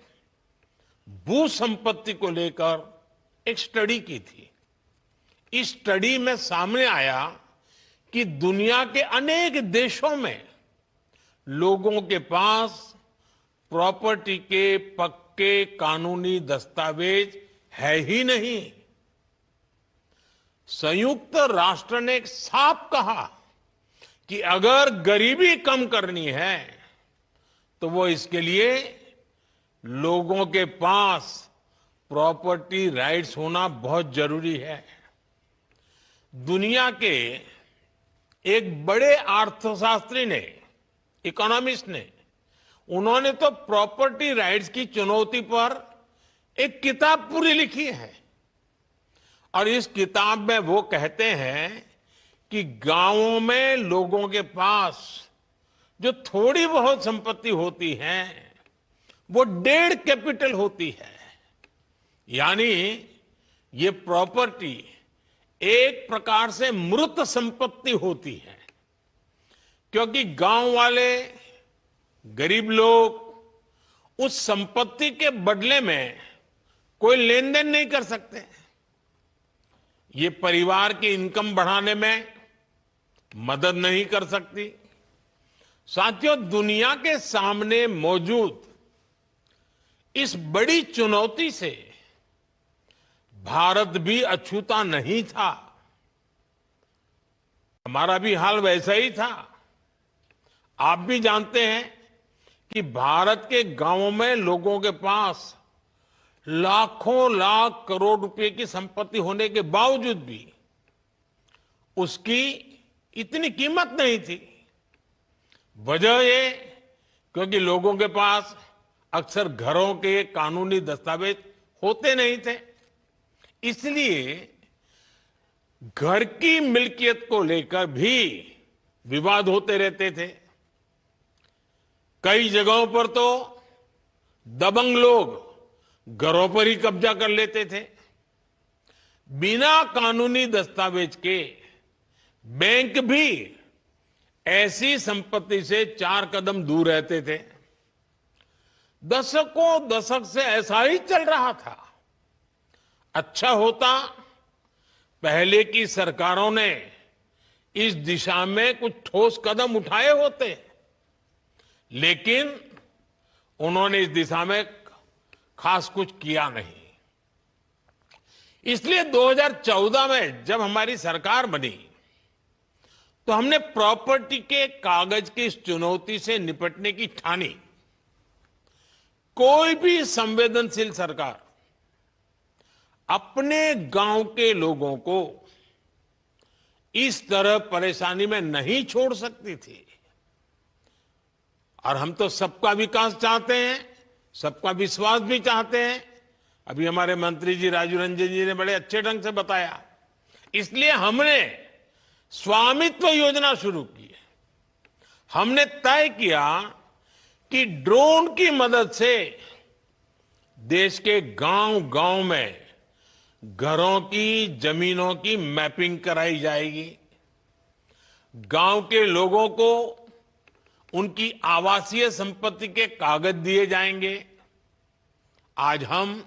भू संपत्ति को लेकर एक स्टडी की थी। इस स्टडी में सामने आया कि दुनिया के अनेक देशों में लोगों के पास प्रॉपर्टी के पक्के कानूनी दस्तावेज है ही नहीं। संयुक्त राष्ट्र ने एक साफ कहा कि अगर गरीबी कम करनी है तो वो इसके लिए लोगों के पास प्रॉपर्टी राइट्स होना बहुत जरूरी है। दुनिया के एक बड़े अर्थशास्त्री ने, इकोनॉमिस्ट ने, उन्होंने तो प्रॉपर्टी राइट्स की चुनौती पर एक किताब पूरी लिखी है। और इस किताब में वो कहते हैं कि गांवों में लोगों के पास जो थोड़ी बहुत संपत्ति होती है वो 1.5 कैपिटल होती है। यानी ये प्रॉपर्टी एक प्रकार से मृत संपत्ति होती है, क्योंकि गांव वाले गरीब लोग उस संपत्ति के बदले में कोई लेन देन नहीं कर सकते। ये परिवार की इनकम बढ़ाने में मदद नहीं कर सकती। साथियों, दुनिया के सामने मौजूद इस बड़ी चुनौती से भारत भी अछूता नहीं था। हमारा भी हाल वैसा ही था। आप भी जानते हैं कि भारत के गांवों में लोगों के पास लाखों लाख करोड़ रुपए की संपत्ति होने के बावजूद भी उसकी इतनी कीमत नहीं थी। वजह ये क्योंकि लोगों के पास अक्सर घरों के कानूनी दस्तावेज होते नहीं थे। इसलिए घर की मिल्कियत को लेकर भी विवाद होते रहते थे। कई जगहों पर तो दबंग लोग घरों पर ही कब्जा कर लेते थे। बिना कानूनी दस्तावेज के बैंक भी ऐसी संपत्ति से 4 कदम दूर रहते थे। दशकों दशक से ऐसा ही चल रहा था। अच्छा होता पहले की सरकारों ने इस दिशा में कुछ ठोस कदम उठाए होते, लेकिन उन्होंने इस दिशा में खास कुछ किया नहीं। इसलिए 2014 में जब हमारी सरकार बनी तो हमने प्रॉपर्टी के कागज की इस चुनौती से निपटने की ठानी। कोई भी संवेदनशील सरकार अपने गांव के लोगों को इस तरह परेशानी में नहीं छोड़ सकती थी। और हम तो सबका विकास चाहते हैं, सबका विश्वास भी चाहते हैं। अभी हमारे मंत्री जी राजू रंजन जी ने बड़े अच्छे ढंग से बताया। इसलिए हमने स्वामित्व योजना शुरू की। हमने तय किया कि ड्रोन की मदद से देश के गांव-गांव में घरों की, जमीनों की मैपिंग कराई जाएगी। गांव के लोगों को उनकी आवासीय संपत्ति के कागज दिए जाएंगे। आज हम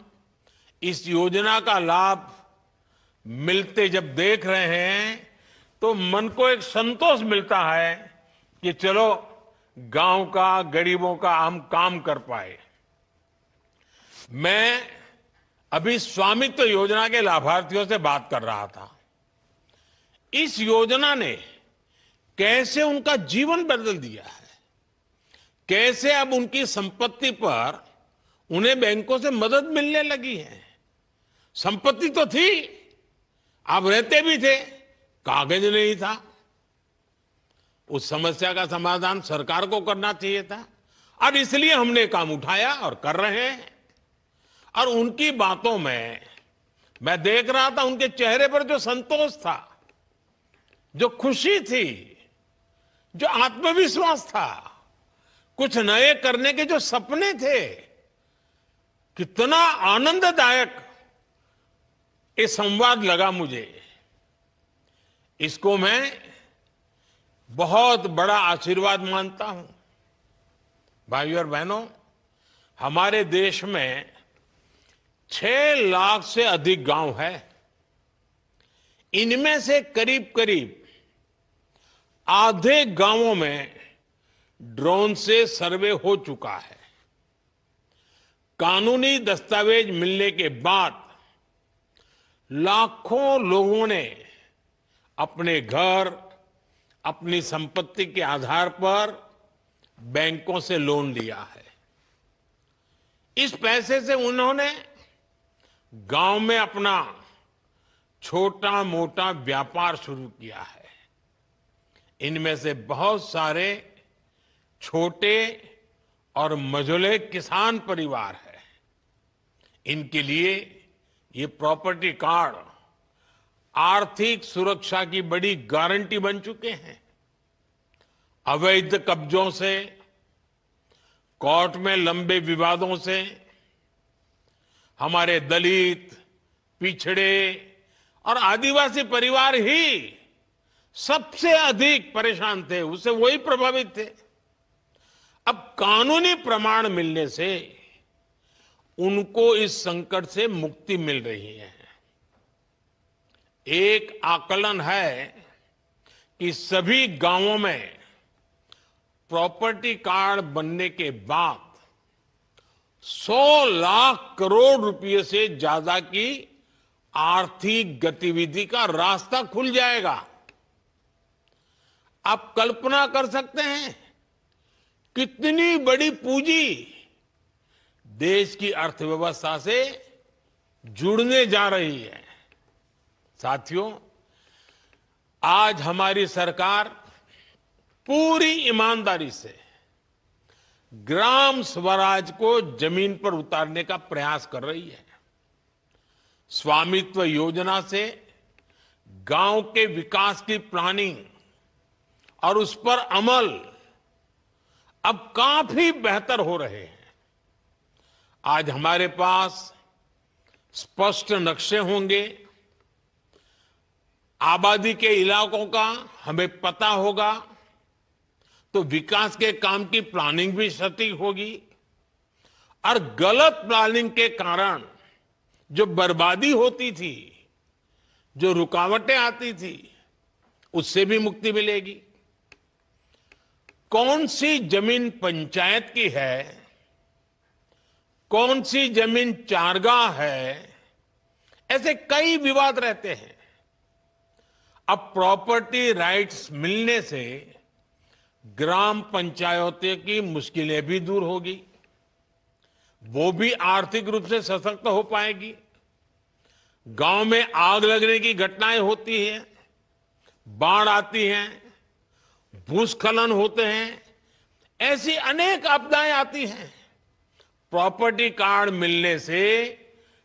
इस योजना का लाभ मिलते जब देख रहे हैं तो मन को एक संतोष मिलता है कि चलो गांव का, गरीबों का हम काम कर पाए। मैं अभी स्वामित्व योजना के लाभार्थियों से बात कर रहा था। इस योजना ने कैसे उनका जीवन बदल दिया है, कैसे अब उनकी संपत्ति पर उन्हें बैंकों से मदद मिलने लगी है। संपत्ति तो थी, आप रहते भी थे, कागज नहीं था। उस समस्या का समाधान सरकार को करना चाहिए था। और इसलिए हमने काम उठाया और कर रहे हैं। और उनकी बातों में मैं देख रहा था, उनके चेहरे पर जो संतोष था, जो खुशी थी, जो आत्मविश्वास था, कुछ नए करने के जो सपने थे, कितना आनंददायक ये संवाद लगा मुझे। इसको मैं बहुत बड़ा आशीर्वाद मानता हूं। भाइयों और बहनों, हमारे देश में 6 लाख से अधिक गांव है। इनमें से करीब करीब आधे गांवों में ड्रोन से सर्वे हो चुका है। कानूनी दस्तावेज मिलने के बाद लाखों लोगों ने अपने घर, अपनी संपत्ति के आधार पर बैंकों से लोन लिया है। इस पैसे से उन्होंने गांव में अपना छोटा मोटा व्यापार शुरू किया है। इनमें से बहुत सारे छोटे और मझोले किसान परिवार है। इनके लिए ये प्रॉपर्टी कार्ड आर्थिक सुरक्षा की बड़ी गारंटी बन चुके हैं। अवैध कब्जों से, कोर्ट में लंबे विवादों से हमारे दलित, पिछड़े और आदिवासी परिवार ही सबसे अधिक परेशान थे, उससे वही प्रभावित थे। अब कानूनी प्रमाण मिलने से उनको इस संकट से मुक्ति मिल रही है। एक आकलन है कि सभी गांवों में प्रॉपर्टी कार्ड बनने के बाद 100 लाख करोड़ रुपए से ज्यादा की आर्थिक गतिविधि का रास्ता खुल जाएगा। आप कल्पना कर सकते हैं कितनी बड़ी पूंजी देश की अर्थव्यवस्था से जुड़ने जा रही है। साथियों, आज हमारी सरकार पूरी ईमानदारी से ग्राम स्वराज को जमीन पर उतारने का प्रयास कर रही है। स्वामित्व योजना से गांव के विकास की प्लानिंग और उस पर अमल अब काफी बेहतर हो रहे हैं। आज हमारे पास स्पष्ट नक्शे होंगे, आबादी के इलाकों का हमें पता होगा, तो विकास के काम की प्लानिंग भी सटीक होगी और गलत प्लानिंग के कारण जो बर्बादी होती थी, जो रुकावटें आती थी, उससे भी मुक्ति मिलेगी। कौन सी जमीन पंचायत की है, कौन सी जमीन चारगाह है, ऐसे कई विवाद रहते हैं। अब प्रॉपर्टी राइट्स मिलने से ग्राम पंचायतों की मुश्किलें भी दूर होगी, वो भी आर्थिक रूप से सशक्त हो पाएगी। गांव में आग लगने की घटनाएं होती हैं, बाढ़ आती हैं, भूस्खलन होते हैं, ऐसी अनेक आपदाएं आती हैं। प्रॉपर्टी कार्ड मिलने से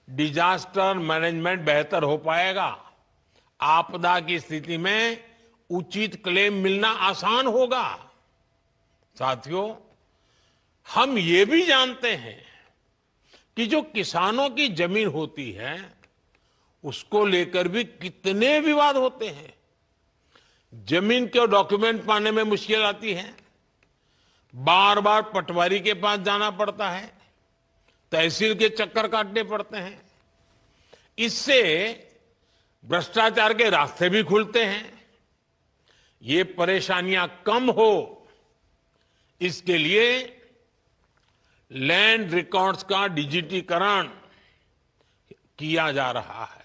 डिजास्टर मैनेजमेंट बेहतर हो पाएगा। आपदा की स्थिति में उचित क्लेम मिलना आसान होगा। साथियों, हम ये भी जानते हैं कि जो किसानों की जमीन होती है उसको लेकर भी कितने विवाद होते हैं। जमीन के डॉक्यूमेंट पाने में मुश्किल आती है, बार बार पटवारी के पास जाना पड़ता है, तहसील के चक्कर काटने पड़ते हैं। इससे भ्रष्टाचार के रास्ते भी खुलते हैं। ये परेशानियां कम हो, इसके लिए लैंड रिकॉर्ड्स का डिजिटीकरण किया जा रहा है।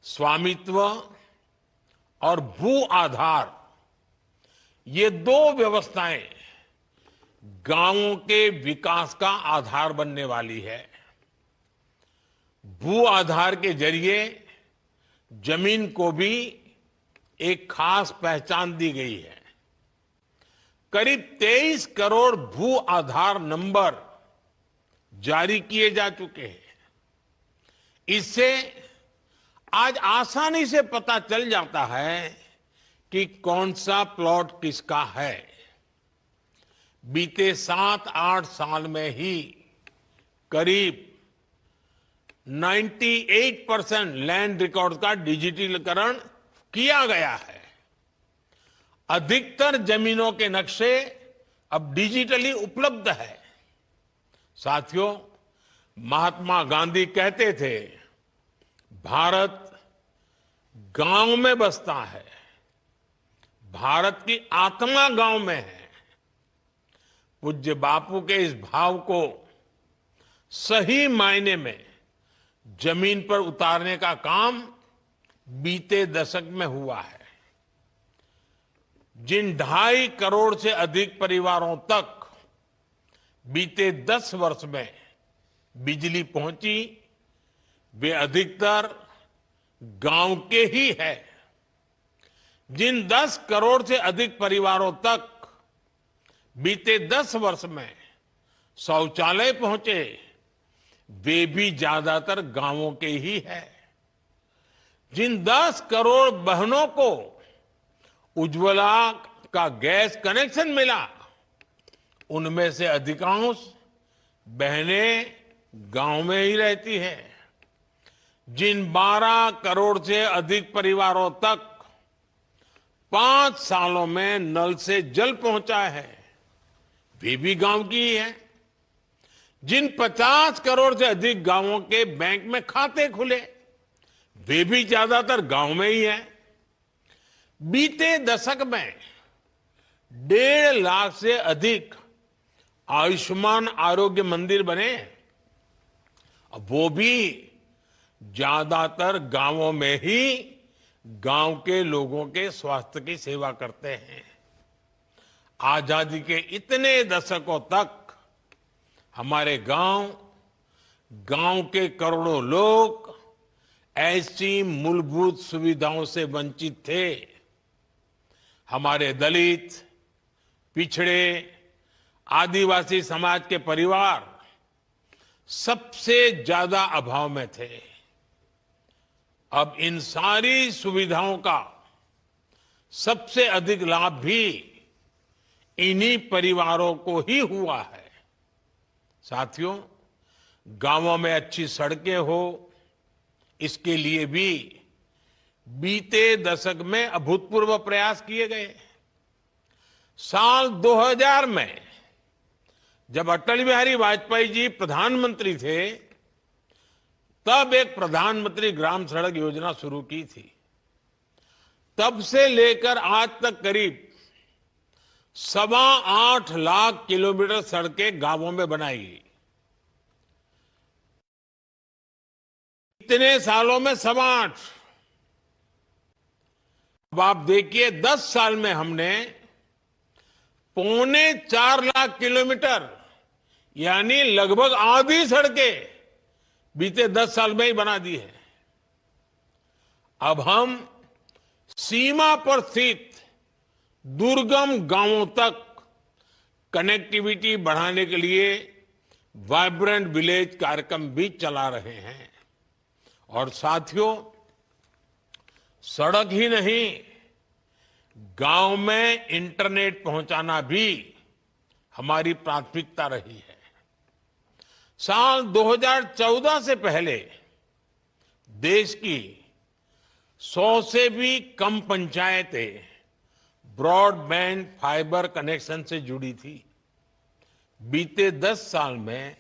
स्वामित्व और भू आधार, ये दो व्यवस्थाएं गांवों के विकास का आधार बनने वाली है। भू आधार के जरिए जमीन को भी एक खास पहचान दी गई है। करीब 23 करोड़ भू आधार नंबर जारी किए जा चुके हैं। इससे आज आसानी से पता चल जाता है कि कौन सा प्लॉट किसका है। बीते 7-8 साल में ही करीब 98% लैंड रिकॉर्ड का डिजिटलीकरण किया गया है। अधिकतर जमीनों के नक्शे अब डिजिटली उपलब्ध है। साथियों, महात्मा गांधी कहते थे, भारत गांव में बसता है, भारत की आत्मा गांव में है। पूज्य बापू के इस भाव को सही मायने में जमीन पर उतारने का काम बीते दशक में हुआ है। जिन 2.5 करोड़ से अधिक परिवारों तक बीते 10 वर्ष में बिजली पहुंची, वे अधिकतर गांव के ही है। जिन 10 करोड़ से अधिक परिवारों तक बीते 10 वर्ष में शौचालय पहुंचे, वे भी ज्यादातर गांवों के ही है। जिन 10 करोड़ बहनों को उज्ज्वला का गैस कनेक्शन मिला, उनमें से अधिकांश बहनें गांव में ही रहती हैं। जिन 12 करोड़ से अधिक परिवारों तक 5 सालों में नल से जल पहुंचा है, वे भी गांव की ही है। जिन 50 करोड़ से अधिक गांवों के बैंक में खाते खुले, वे भी ज्यादातर गांव में ही है। बीते दशक में 1.5 लाख से अधिक आयुष्मान आरोग्य मंदिर बने, अब वो भी ज्यादातर गांवों में ही गांव के लोगों के स्वास्थ्य की सेवा करते हैं। आजादी के इतने दशकों तक हमारे गांव के करोड़ों लोग ऐसी मूलभूत सुविधाओं से वंचित थे। हमारे दलित, पिछड़े, आदिवासी समाज के परिवार सबसे ज्यादा अभाव में थे। अब इन सारी सुविधाओं का सबसे अधिक लाभ भी इन्हीं परिवारों को ही हुआ है। साथियों, गांवों में अच्छी सड़कें हो, इसके लिए भी बीते दशक में अभूतपूर्व प्रयास किए गए। साल 2000 में जब अटल बिहारी वाजपेयी जी प्रधानमंत्री थे, तब एक प्रधानमंत्री ग्राम सड़क योजना शुरू की थी। तब से लेकर आज तक करीब 8.25 लाख किलोमीटर सड़कें गांवों में बनाई गई। इतने सालों में 8.25। अब आप देखिए, 10 साल में हमने 3.25 लाख किलोमीटर, यानी लगभग आधी सड़कें बीते 10 साल में ही बना दी है। अब हम सीमा पर स्थित दुर्गम गांवों तक कनेक्टिविटी बढ़ाने के लिए वाइब्रेंट विलेज कार्यक्रम भी चला रहे हैं। और साथियों, सड़क ही नहीं, गांव में इंटरनेट पहुंचाना भी हमारी प्राथमिकता रही है। साल 2014 से पहले देश की 100 से भी कम पंचायतें ब्रॉडबैंड फाइबर कनेक्शन से जुड़ी थी। बीते 10 साल में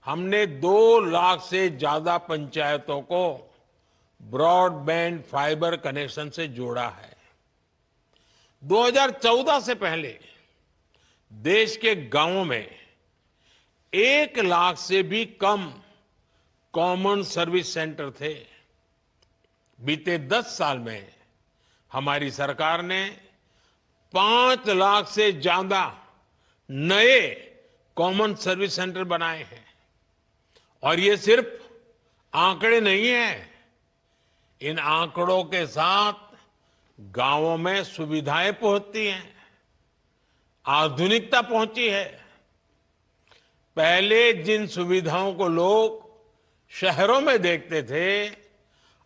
हमने 2 लाख से ज्यादा पंचायतों को ब्रॉडबैंड फाइबर कनेक्शन से जोड़ा है। 2014 से पहले देश के गांवों में 1 लाख से भी कम कॉमन सर्विस सेंटर थे। बीते 10 साल में हमारी सरकार ने 5 लाख से ज्यादा नए कॉमन सर्विस सेंटर बनाए हैं। और ये सिर्फ आंकड़े नहीं हैं, इन आंकड़ों के साथ गांवों में सुविधाएं पहुंचती हैं। आधुनिकता पहुंची है। पहले जिन सुविधाओं को लोग शहरों में देखते थे,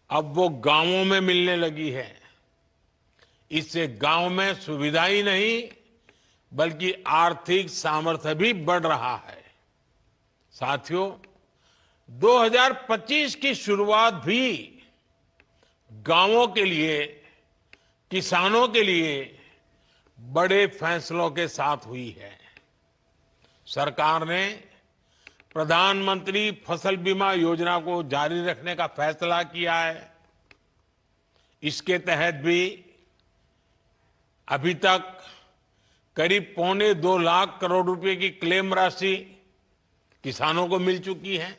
अब वो गांवों में मिलने लगी है। इससे गांव में सुविधा ही नहीं बल्कि आर्थिक सामर्थ्य भी बढ़ रहा है। साथियों, 2025 की शुरुआत भी गांवों के लिए, किसानों के लिए बड़े फैसलों के साथ हुई है। सरकार ने प्रधानमंत्री फसल बीमा योजना को जारी रखने का फैसला किया है। इसके तहत भी अभी तक करीब 1.25 लाख करोड़ रुपए की क्लेम राशि किसानों को मिल चुकी है,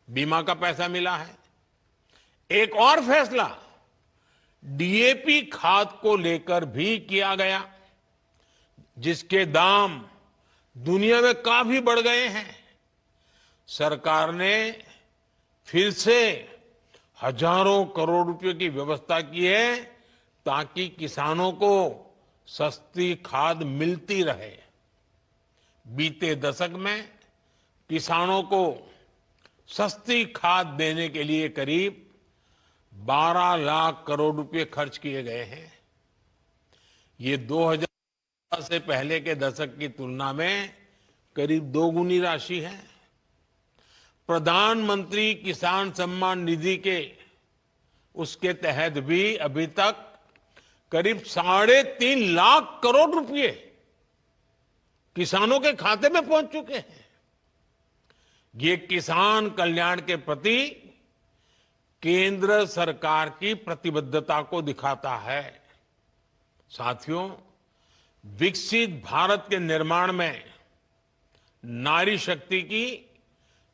बीमा का पैसा मिला है। एक और फैसला डीएपी खाद को लेकर भी किया गया, जिसके दाम दुनिया में काफी बढ़ गए हैं। सरकार ने फिर से हजारों करोड़ रुपए की व्यवस्था की है ताकि किसानों को सस्ती खाद मिलती रहे। बीते दशक में किसानों को सस्ती खाद देने के लिए करीब 12 लाख करोड़ रुपए खर्च किए गए हैं। ये 2000 से पहले के दशक की तुलना में करीब 2 गुनी राशि है। प्रधानमंत्री किसान सम्मान निधि के उसके तहत भी अभी तक करीब 3.5 लाख करोड़ रुपए किसानों के खाते में पहुंच चुके हैं। ये किसान कल्याण के प्रति केंद्र सरकार की प्रतिबद्धता को दिखाता है। साथियों, विकसित भारत के निर्माण में नारी शक्ति की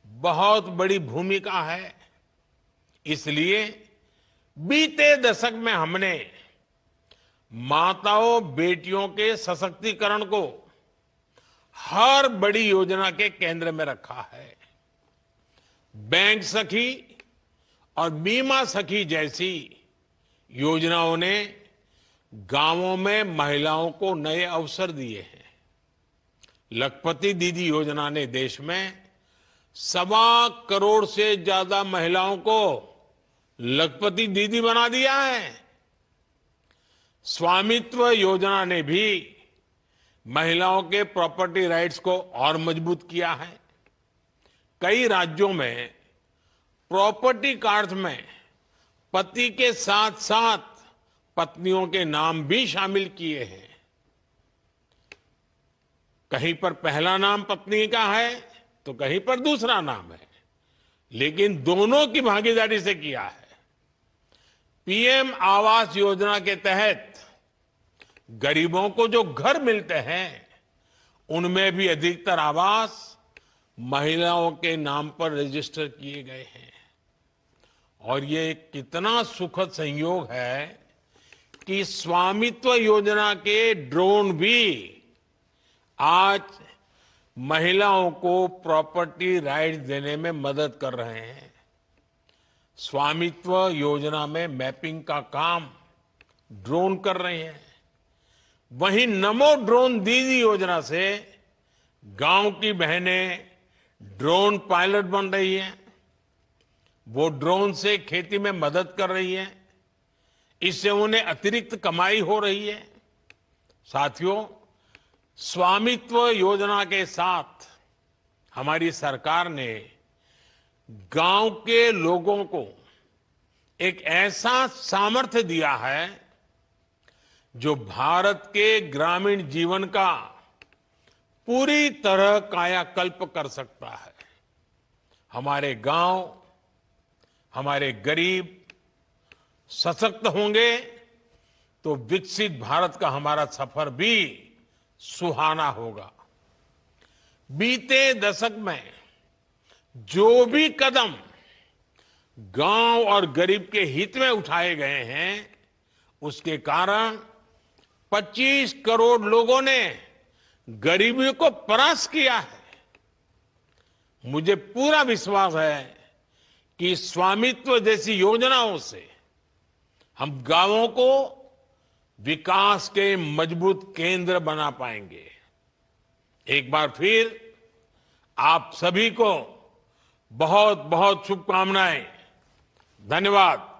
बहुत बड़ी भूमिका है। इसलिए बीते दशक में हमने माताओं बेटियों के सशक्तिकरण को हर बड़ी योजना के केंद्र में रखा है। बैंक सखी और बीमा सखी जैसी योजनाओं ने गांवों में महिलाओं को नए अवसर दिए हैं। लखपति दीदी योजना ने देश में 1.25 करोड़ से ज्यादा महिलाओं को लखपति दीदी बना दिया है। स्वामित्व योजना ने भी महिलाओं के प्रॉपर्टी राइट्स को और मजबूत किया है। कई राज्यों में प्रॉपर्टी कार्ड्स में पति के साथ साथ पत्नियों के नाम भी शामिल किए हैं। कहीं पर पहला नाम पत्नी का है तो कहीं पर दूसरा नाम है, लेकिन दोनों की भागीदारी से किया है। पीएम आवास योजना के तहत गरीबों को जो घर मिलते हैं उनमें भी अधिकतर आवास महिलाओं के नाम पर रजिस्टर किए गए हैं। और ये कितना सुखद संयोग है कि स्वामित्व योजना के ड्रोन भी आज महिलाओं को प्रॉपर्टी राइट्स देने में मदद कर रहे हैं। स्वामित्व योजना में मैपिंग का काम ड्रोन कर रहे हैं। वहीं नमो ड्रोन दीदी योजना से गांव की बहनें ड्रोन पायलट बन रही हैं। वो ड्रोन से खेती में मदद कर रही हैं। इससे उन्हें अतिरिक्त कमाई हो रही है। साथियों, स्वामित्व योजना के साथ हमारी सरकार ने गांव के लोगों को एक ऐसा सामर्थ्य दिया है जो भारत के ग्रामीण जीवन का पूरी तरह कायाकल्प कर सकता है। हमारे गांव, हमारे गरीब सशक्त होंगे तो विकसित भारत का हमारा सफर भी सुहाना होगा। बीते दशक में जो भी कदम गांव और गरीब के हित में उठाए गए हैं, उसके कारण 25 करोड़ लोगों ने गरीबी को परास्त किया है। मुझे पूरा विश्वास है कि स्वामित्व जैसी योजनाओं से हम गांवों को विकास के मजबूत केंद्र बना पाएंगे। एक बार फिर आप सभी को बहुत बहुत शुभकामनाएं। धन्यवाद।